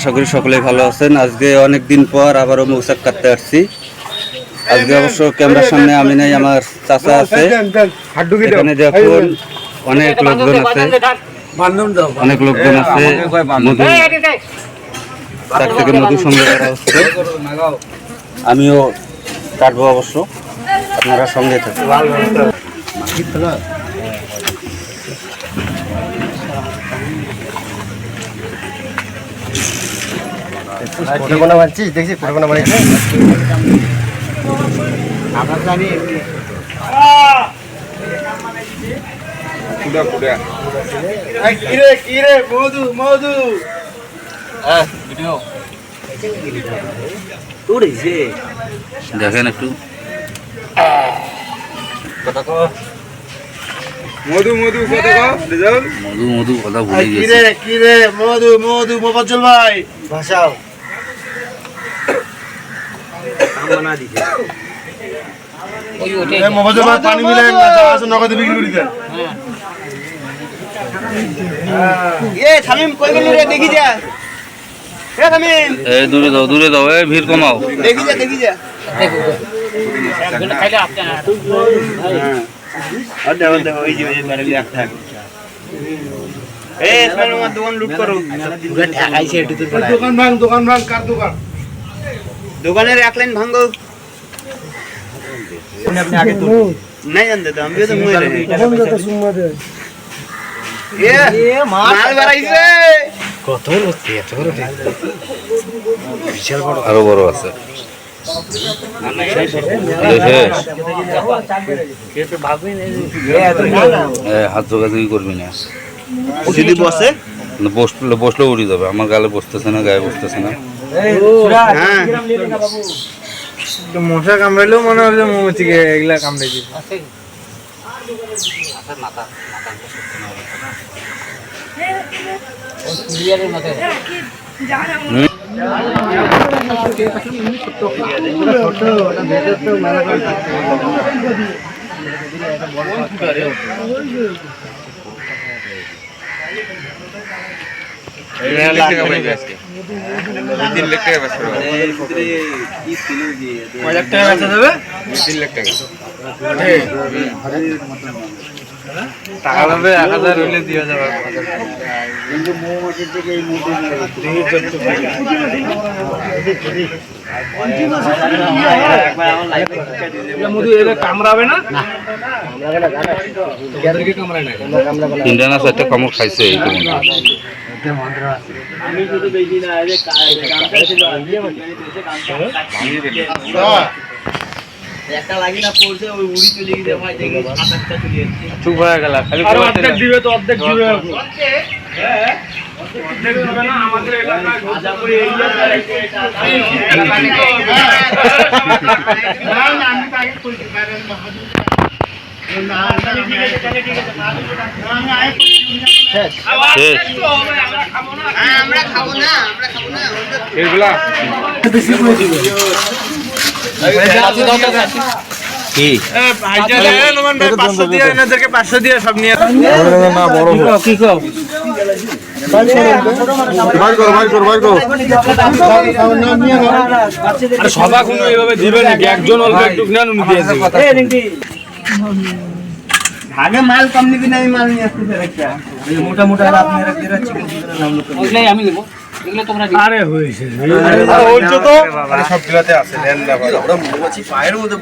আশা করি সকলেই ভালো আছেন। আজকে অনেক দিন পর আবারও মৌচাক কাটতে আসছি। আজকে অবশ্য ক্যামেরার সামনে আমি নাই, আমার চাচা আছে। এখানে দেখুন অনেক লোকজন আছে, মধু তার থেকে মধু সংগ্রহ করা হচ্ছে। আমিও কাটবো, অবশ্য আপনারা সঙ্গে থাকুন। দেখছি পরগনা বানিয়েছি আমরা জানি কিরে মধু মধু দেখেন একটু মধু মধু মধু মধু কথা ভুলে গেছি। কিরে মধু মধু মোবাজ্জল ভাই ভাষাও মোবাজ্জল ভাই পানি মিলাই নগদে বিক্রি করে দেন। থামিম কই গেলি রে, দেখি যা। থামিম দূরে দাও, ভিড় কমাও। দেখি যা দোকানের এক লাইন ভাঙ্গো নাই জানতে তো আমিও তো মাল বাড়াইছে কত আরো বড় আছে। হাত যোগাযোগই করবি না, যদি বসে বসলেও উড়ে যাবে। আমার গালে বসতেছে না, গায়ে বসতেছে না। মশা কামড়াইলেও মনে হয় মৌমাছিকে এগুলা কামড়াইছে। টাকা পাবে 1000 হইলে দিয়ে যাবে কিন্তু মৌমাছির থেকে এই মধু এলে কামড়াবে না, তিনটা না চারটা কামড় খাইছে। আমি শুধু বেশি না একটা লাগি না পড়ছে, ওই উড়ি চলে গিয়ে ভাই দেখি 7-8টা চলে যাচ্ছে। চুপ হয়ে গেল, খালি অর্ধেক দিবে তো অর্ধেক দিবে। হ্যাঁ অর্ধেক দিবে না, আমাদের এলাকায় ভাজা করে এরিয়া এটা লাগি তো না না আমি আগে কইতে পারেন না ঠিক আছে আমি আগে শেষ আমরা খাবো না এগুলা বেশি করে দিব। কি সব নিয়ে সবা কোনো এইভাবে দিবে নাকি? একজন অল্প একটু আগে মাল কম নিবি না, আমি মাল নিয়ে আসতে মোটা মোটা আমি নেবো। আরে হয়েছে সব আছে পায়ের মধ্যে